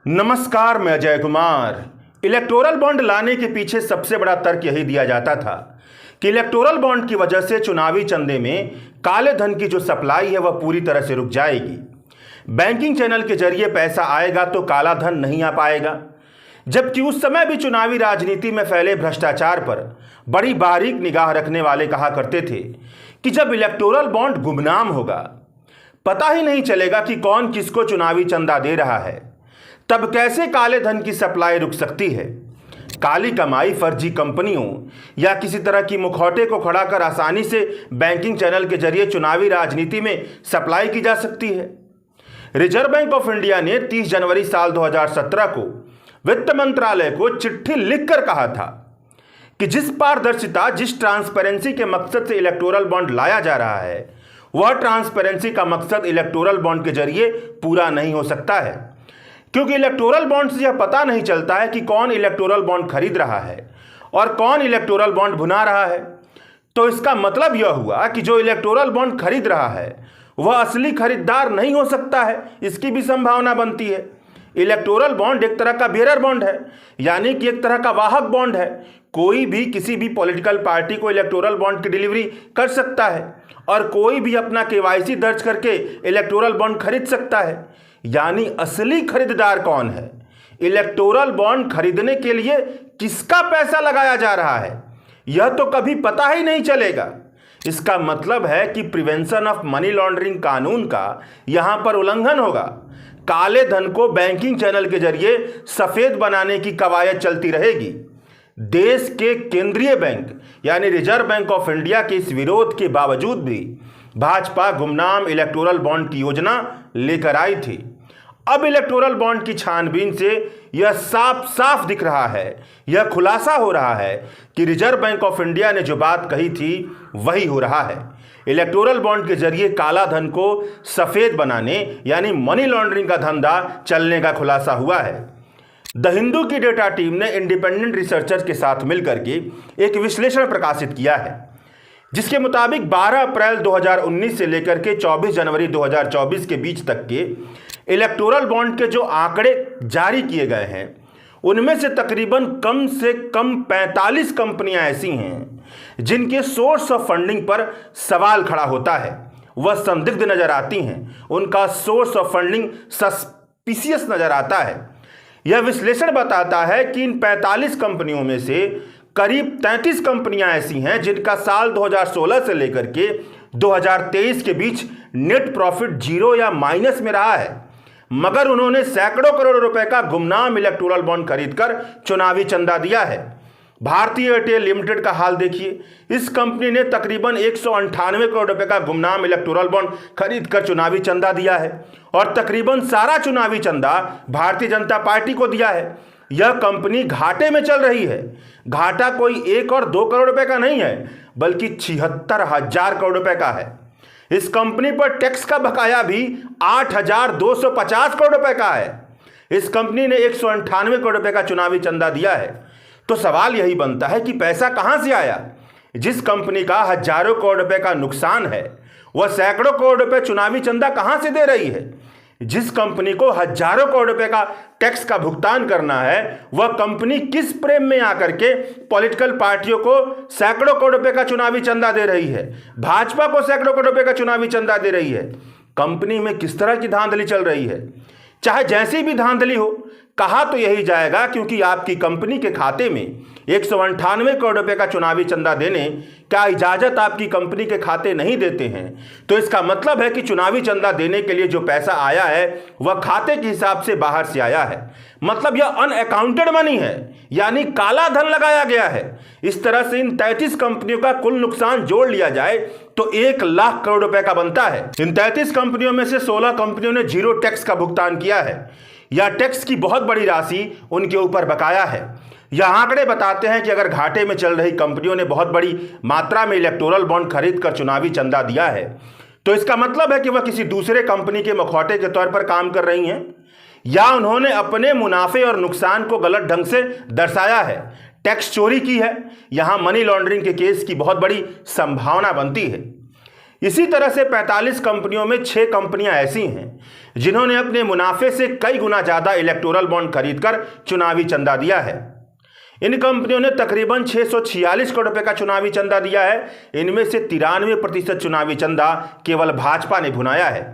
नमस्कार, मैं Ajay Kumar. Electoral bond लाने के पीछे सबसे बड़ा तर्क यही दिया जाता था कि इलेक्टोरल बॉन्ड की वजह से चुनावी चंदे में काले धन की जो सप्लाई है वह पूरी तरह से रुक जाएगी। बैंकिंग चैनल के जरिए पैसा आएगा तो काला धन नहीं आ पाएगा। जबकि उस समय भी चुनावी राजनीति में फैले भ्रष्टाचार पर बड़ी बारीक निगाह रखने वाले कहा करते थे कि जब इलेक्टोरल बॉन्ड गुमनाम होगा, पता ही नहीं चलेगा कि कौन किसको चुनावी चंदा दे रहा है, तब कैसे काले धन की सप्लाई रुक सकती है। काली कमाई फर्जी कंपनियों या किसी तरह की मुखौटे को खड़ा कर आसानी से बैंकिंग चैनल के जरिए चुनावी राजनीति में सप्लाई की जा सकती है। रिजर्व बैंक ऑफ इंडिया ने 30 जनवरी साल 2017 को वित्त मंत्रालय को चिट्ठी लिखकर कहा था कि जिस पारदर्शिता, जिस ट्रांसपेरेंसी के मकसद से इलेक्टोरल बॉन्ड लाया जा रहा है, वह ट्रांसपेरेंसी का मकसद इलेक्टोरल बॉन्ड के जरिए पूरा नहीं हो सकता है। क्योंकि इलेक्टोरल बॉन्ड से यह पता नहीं चलता है कि कौन इलेक्टोरल बॉन्ड खरीद रहा है और कौन इलेक्टोरल बॉन्ड भुना रहा है। तो इसका मतलब यह हुआ कि जो इलेक्टोरल बॉन्ड खरीद रहा है वह असली खरीदार नहीं हो सकता है, इसकी भी संभावना बनती है। इलेक्टोरल बॉन्ड एक तरह का बेरर बॉन्ड है, यानी कि एक तरह का वाहक बॉन्ड है। कोई भी किसी भी पॉलिटिकल पार्टी को इलेक्टोरल बॉन्ड की डिलीवरी कर सकता है और कोई भी अपना केवाईसी दर्ज करके इलेक्टोरल बॉन्ड खरीद सकता है। यानी असली खरीदार कौन है, इलेक्टोरल बॉन्ड खरीदने के लिए किसका पैसा लगाया जा रहा है, यह तो कभी पता ही नहीं चलेगा। इसका मतलब है कि प्रिवेंशन ऑफ मनी लॉन्ड्रिंग कानून का यहां पर उल्लंघन होगा। काले धन को बैंकिंग चैनल के जरिए सफेद बनाने की कवायद चलती रहेगी। देश के केंद्रीय बैंक यानी रिजर्व बैंक ऑफ इंडिया के इस विरोध के बावजूद भी भाजपा गुमनाम इलेक्टोरल बॉन्ड की योजना लेकर आई थी। अब इलेक्टोरल बॉन्ड की छानबीन से यह साफ साफ दिख रहा है, यह खुलासा हो रहा है कि रिजर्व बैंक ऑफ इंडिया ने जो बात कही थी वही हो रहा है। इलेक्टोरल बॉन्ड के जरिए काला धन को सफेद बनाने यानी मनी लॉन्ड्रिंग का धंधा चलने का खुलासा हुआ है। द हिंदू की डेटा टीम ने इंडिपेंडेंट रिसर्चर्स के साथ मिलकर के एक विश्लेषण प्रकाशित किया है, जिसके मुताबिक 12 अप्रैल 2019 से लेकर के 24 जनवरी 2024 के बीच तक के इलेक्टोरल बॉन्ड के जो आंकड़े जारी किए गए हैं, उनमें से तकरीबन कम से कम 45 कंपनियां ऐसी हैं जिनके सोर्स ऑफ फंडिंग पर सवाल खड़ा होता है, वह संदिग्ध नजर आती हैं, उनका सोर्स ऑफ फंडिंग सस्पिशियस नजर आता है। यह विश्लेषण बताता है कि इन 45 कंपनियों में से करीब 33 कंपनियां ऐसी हैं जिनका साल 2016 से लेकर के 2023 के बीच नेट प्रॉफिट जीरो या माइनस में रहा है, मगर उन्होंने सैकड़ों करोड़ रुपए का गुमनाम इलेक्टोरल बॉन्ड खरीदकर चुनावी चंदा दिया है। भारतीय एयरटेल लिमिटेड का हाल देखिए, इस कंपनी ने तकरीबन 198 करोड़ रुपए का गुमनाम इलेक्टोरल बॉन्ड खरीदकर चुनावी चंदा दिया है और तकरीबन सारा चुनावी चंदा भारतीय जनता पार्टी को दिया है। यह कंपनी घाटे में चल रही है। घाटा कोई 1 और 2 करोड़ रुपए का नहीं है, बल्कि 76,000 करोड़ रुपए का है। इस कंपनी पर टैक्स का बकाया भी 8,250 करोड़ रुपए का है। इस कंपनी ने 198 करोड़ रुपए का चुनावी चंदा दिया है। तो सवाल यही बनता है कि पैसा कहां से आया। जिस कंपनी का हजारों करोड़ रुपए का नुकसान है, वह सैकड़ों करोड़ रुपए चुनावी चंदा कहां से दे रही है। जिस कंपनी को हजारों करोड़ रुपए का टैक्स का भुगतान करना है, वह कंपनी किस प्रेम में आकर के पॉलिटिकल पार्टियों को सैकड़ों करोड़ रुपए का चुनावी चंदा दे रही है, भाजपा को सैकड़ों करोड़ रुपए का चुनावी चंदा दे रही है। कंपनी में किस तरह की धांधली चल रही है। चाहे जैसी भी धांधली हो, कहा तो यही जाएगा क्योंकि आपकी कंपनी के खाते में 198 करोड़ रुपए का चुनावी चंदा देने का इजाजत आपकी कंपनी के खाते नहीं देते हैं, तो इसका मतलब है कि चुनावी चंदा देने के लिए जो पैसा आया है वह खाते के हिसाब से बाहर से आया है। मतलब यह अनअकाउंटेड मनी है, यानी काला धन लगाया गया है। इस तरह से इन 33 कंपनियों का कुल नुकसान जोड़ लिया जाए तो 1 लाख करोड़ रुपए का बनता है। इन 33 कंपनियों में से 16 कंपनियों ने जीरो टैक्स का भुगतान किया है या टैक्स की बहुत बड़ी राशि उनके ऊपर बकाया है। यह आंकड़े बताते हैं कि अगर घाटे में चल रही कंपनियों ने बहुत बड़ी मात्रा में इलेक्टोरल बॉन्ड खरीदकर चुनावी चंदा दिया है, तो इसका मतलब है कि वह किसी दूसरे कंपनी के मुखौटे के तौर पर काम कर रही हैं या उन्होंने अपने मुनाफे और नुकसान को गलत ढंग से दर्शाया है, टैक्स चोरी की है। यहां मनी लॉन्ड्रिंग के केस की बहुत बड़ी संभावना बनती है। इसी तरह से 45 कंपनियों में 6 कंपनियां ऐसी हैं जिन्होंने अपने मुनाफे से कई गुना ज़्यादा इलेक्टोरल बॉन्ड खरीदकर चुनावी चंदा दिया है। इन कंपनियों ने तकरीबन 646 करोड़ रुपए का चुनावी चंदा दिया है। इनमें से 93% चुनावी चंदा केवल भाजपा ने भुनाया है।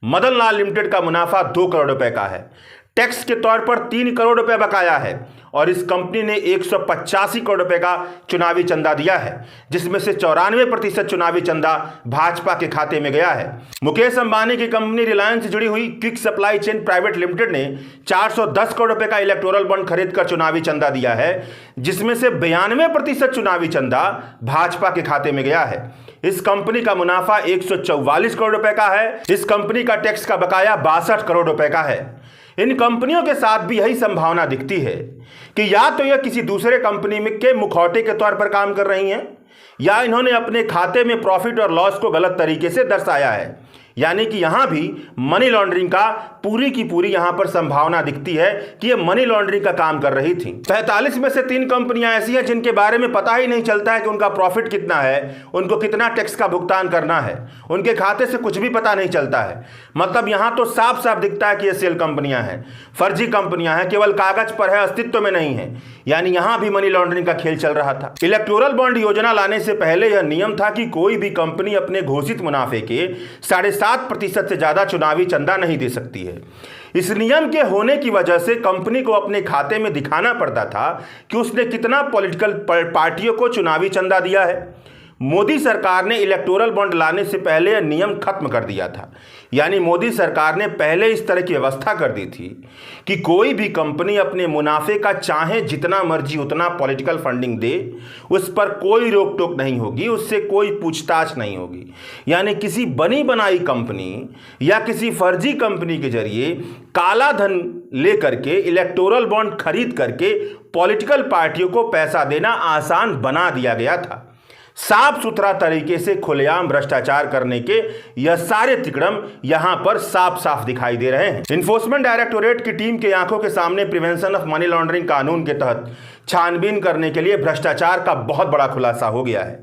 मदन लाल लिमिटेड का मुनाफा 2 करोड़ रुपए का है। टैक्स के तौर पर 3 करोड़ रुपए बकाया है और इस कंपनी ने 185 करोड़ रुपए का चुनावी चंदा दिया है, जिसमें से 94% चुनावी चंदा भाजपा के खाते में गया है। मुकेश अंबानी की कंपनी रिलायंस से जुड़ी हुई quick supply chain private limited ने 410 करोड़ रुपए का इलेक्टोरल बॉन्ड खरीदकर चुनावी चंदा दिया है, जिसमें से 92% चुनावी चंदा भाजपा के खाते में गया है। इस कंपनी का मुनाफा 144 करोड़ रुपए का है। इस कंपनी का टैक्स का बकाया 62 करोड़ रुपए का है। इन कंपनियों के साथ भी यही संभावना दिखती है कि या तो यह किसी दूसरे कंपनी में के मुखौटे के तौर पर काम कर रही हैं या इन्होंने अपने खाते में प्रॉफिट और लॉस को गलत तरीके से दर्शाया है। यानी कि यहां भी मनी लॉन्ड्रिंग का पूरी की पूरी यहां पर संभावना दिखती है कि ये मनी लॉन्ड्रिंग का काम कर रही थी। 45 में से 3 कंपनियां ऐसी हैं जिनके बारे में पता ही नहीं चलता है कि उनका प्रॉफिट कितना है, उनको कितना टैक्स का भुगतान करना है, उनके खाते से कुछ भी पता नहीं चलता है। मतलब यहां तो साफ साफ दिखता है कि ये सेल कंपनियां हैं, फर्जी कंपनियां हैं, केवल कागज पर है, अस्तित्व में नहीं है। यानी यहां भी मनी लॉन्ड्रिंग का खेल चल रहा था। इलेक्टोरल बॉन्ड योजना लाने से पहले यह नियम था कि कोई भी कंपनी अपने घोषित मुनाफे के 7.5% से ज्यादा चुनावी चंदा नहीं दे सकती है। इस नियम के होने की वजह से कंपनी को अपने खाते में दिखाना पड़ता था कि उसने कितना पॉलिटिकल पार्टियों को चुनावी चंदा दिया है। मोदी सरकार ने इलेक्टोरल बॉन्ड लाने से पहले यह नियम खत्म कर दिया था। यानी मोदी सरकार ने पहले इस तरह की व्यवस्था कर दी थी कि कोई भी कंपनी अपने मुनाफे का चाहे जितना मर्जी उतना पॉलिटिकल फंडिंग दे, उस पर कोई रोक टोक नहीं होगी, उससे कोई पूछताछ नहीं होगी। यानी किसी बनी बनाई कंपनी या किसी फर्जी कंपनी के जरिए काला धन लेकर के इलेक्टोरल बॉन्ड खरीद करके पॉलिटिकल पार्टियों को पैसा देना आसान बना दिया गया था। साफ सुथरा तरीके से खुलेआम भ्रष्टाचार करने के यह सारे तिकड़म यहां पर साफ साफ दिखाई दे रहे हैं। इन्फोर्समेंट डायरेक्टोरेट की टीम के आंखों के सामने प्रिवेंशन ऑफ मनी लॉन्ड्रिंग कानून के तहत छानबीन करने के लिए भ्रष्टाचार का बहुत बड़ा खुलासा हो गया है,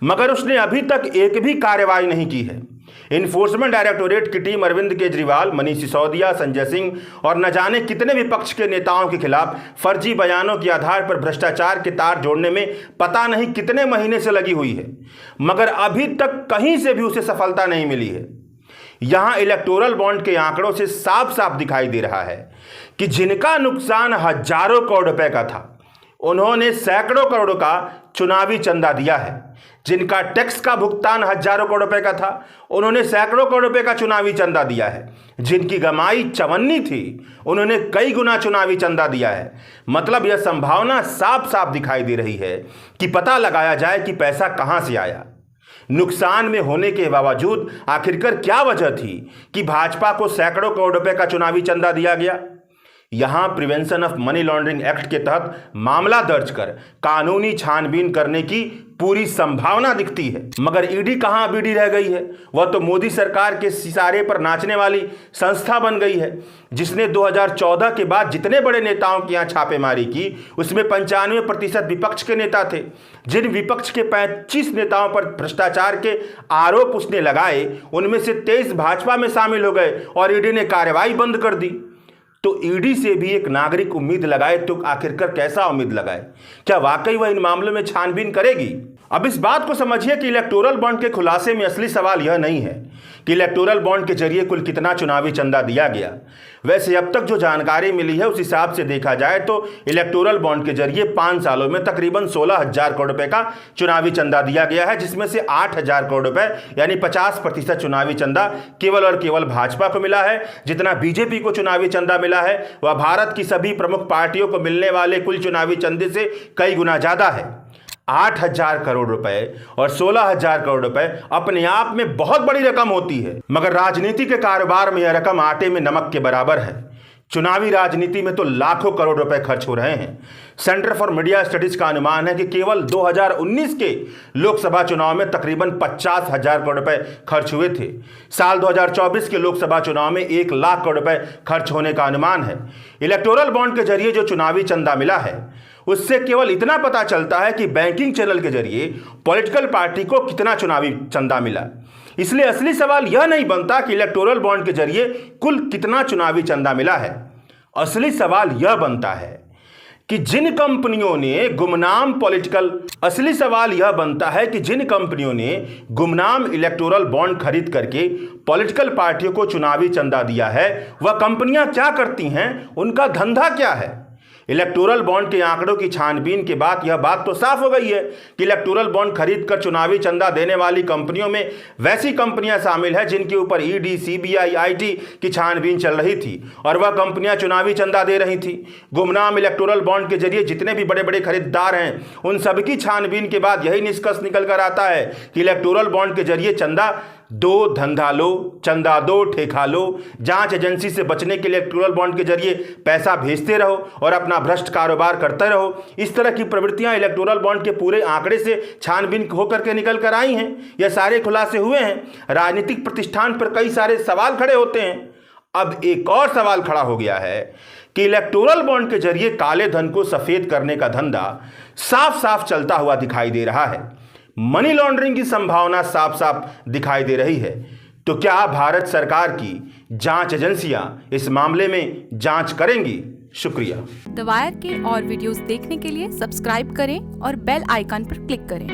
मगर उसने अभी तक एक भी कार्रवाई नहीं की है। इन्फोर्समेंट डायरेक्टोरेट की टीम अरविंद केजरीवाल, मनीष सिसोदिया, संजय सिंह और न जाने कितने विपक्ष के नेताओं के खिलाफ फर्जी बयानों के आधार पर भ्रष्टाचार के तार जोड़ने में पता नहीं कितने महीने से लगी हुई है, मगर अभी तक कहीं से भी उसे सफलता नहीं मिली है। यहां इलेक्टोरल बॉन्ड के आंकड़ों से साफ साफ दिखाई दे रहा है कि जिनका नुकसान हजारों करोड़ रुपए का था, उन्होंने सैकड़ों करोड़ का चुनावी चंदा दिया है। जिनका टैक्स का भुगतान हजारों करोड़ रुपए का था, उन्होंने सैकड़ों करोड़ रुपए का चुनावी चंदा दिया है। जिनकी कमाई चवन्नी थी, उन्होंने कई गुना चुनावी चंदा दिया है। मतलब यह संभावना साफ साफ दिखाई दे रही है कि पता लगाया जाए कि पैसा कहां से आया। नुकसान में होने के बावजूद आखिरकार क्या वजह थी कि भाजपा को सैकड़ों करोड़ रुपए का चुनावी चंदा दिया गया। यहां prevention of money laundering act के तहत मामला दर्ज कर कानूनी छानबीन करने की पूरी संभावना दिखती है, मगर ईडी कहां बीडी रह गई है। वह तो मोदी सरकार के सितारे पर नाचने वाली संस्था बन गई है, जिसने 2014 के बाद जितने बड़े नेताओं की यहां छापेमारी की, उसमें 95% विपक्ष के नेता थे। जिन विपक्ष के 25 नेताओं पर भ्रष्टाचार के आरोप उसने लगाए, उनमें से 23 भाजपा में शामिल हो गए और ईडी ने कार्रवाई बंद कर दी। तो ईडी से भी एक नागरिक उम्मीद लगाए तो आखिरकार कैसा उम्मीद लगाए? क्या वाकई वह इन मामलों में छानबीन करेगी? अब इस बात को समझिए कि इलेक्टोरल बॉन्ड के खुलासे में असली सवाल यह नहीं है कि इलेक्टोरल बॉन्ड के जरिए कुल कितना चुनावी चंदा दिया गया। वैसे अब तक जो जानकारी मिली है उस हिसाब से देखा जाए तो इलेक्टोरल बॉन्ड के जरिए 5 सालों में तकरीबन 16,000 करोड़ रुपए का चुनावी चंदा दिया गया है, जिसमें से 8,000 करोड़ रुपए यानी 50% चुनावी चंदा केवल और केवल भाजपा को मिला है। जितना बीजेपी को चुनावी चंदा मिला है वह भारत की सभी प्रमुख पार्टियों को मिलने वाले कुल चुनावी चंदे से कई गुना ज्यादा है। 8,000 करोड़ रुपए और 16,000 करोड़ रुपए अपने आप में बहुत बड़ी रकम होती है, मगर राजनीति के कारोबार में यह रकम आटे में नमक के बराबर है। चुनावी राजनीति में तो लाखों करोड़ रुपए खर्च हो रहे हैं। सेंटर फॉर मीडिया स्टडीज का अनुमान है कि केवल 2019 के लोकसभा चुनाव में तकरीबन 50,000 करोड़ रुपए खर्च हुए थे। साल 2024 के लोकसभा चुनाव में 1 लाख करोड़ रुपए खर्च होने का अनुमान है। इलेक्टोरल बॉन्ड के जरिए जो चुनावी चंदा मिला है उससे केवल इतना पता चलता है कि बैंकिंग चैनल के जरिए पॉलिटिकल पार्टी को कितना चुनावी चंदा मिला। इसलिए असली सवाल यह नहीं बनता कि इलेक्टोरल बॉन्ड के जरिए कुल कितना चुनावी चंदा मिला है। असली सवाल यह बनता है कि जिन कंपनियों ने गुमनाम इलेक्टोरल बॉन्ड खरीद करके पॉलिटिकल पार्टियों को चुनावी चंदा दिया है, वह कंपनियां क्या करती हैं, उनका धंधा क्या है। इलेक्टोरल बॉन्ड के आंकड़ों की छानबीन के बाद यह बात तो साफ हो गई है कि इलेक्टोरल बॉन्ड खरीदकर चुनावी चंदा देने वाली कंपनियों में वैसी कंपनियां शामिल हैं जिनके ऊपर ईडी, सीबीआई, आईटी की छानबीन चल रही थी और वह कंपनियां चुनावी चंदा दे रही थी। गुमनाम इलेक्टोरल बॉन्ड के जरिए जितने भी बड़े बड़े खरीदार हैं, उन सबकी छानबीन के बाद यही निष्कर्ष निकल कर आता है कि इलेक्टोरल बॉन्ड के जरिए चंदा दो, धंधा लो, चंदा दो, ठेका लो। जांच एजेंसी से बचने के लिए इलेक्टोरल बॉन्ड के जरिए पैसा भेजते रहो और अपना भ्रष्ट कारोबार करते रहो। इस तरह की प्रवृत्तियां इलेक्टोरल बॉन्ड के पूरे आंकड़े से छानबीन होकर के निकल कर आई हैं। यह सारे खुलासे हुए हैं। राजनीतिक प्रतिष्ठान पर कई सारे सवाल खड़े होते हैं। अब एक और सवाल खड़ा हो गया है कि इलेक्टोरल बॉन्ड के जरिए काले धन को सफेद करने का धंधा साफ साफ चलता हुआ दिखाई दे रहा है। मनी लॉन्ड्रिंग की संभावना साफ साफ दिखाई दे रही है। तो क्या भारत सरकार की जांच एजेंसियां इस मामले में जांच करेंगी? शुक्रिया। द वायर के और वीडियोस देखने के लिए सब्सक्राइब करें और बेल आइकन पर क्लिक करें।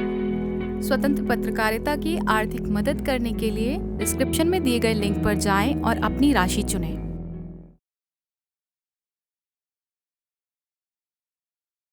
स्वतंत्र पत्रकारिता की आर्थिक मदद करने के लिए डिस्क्रिप्शन में दिए गए लिंक पर जाएं और अपनी राशि चुनें।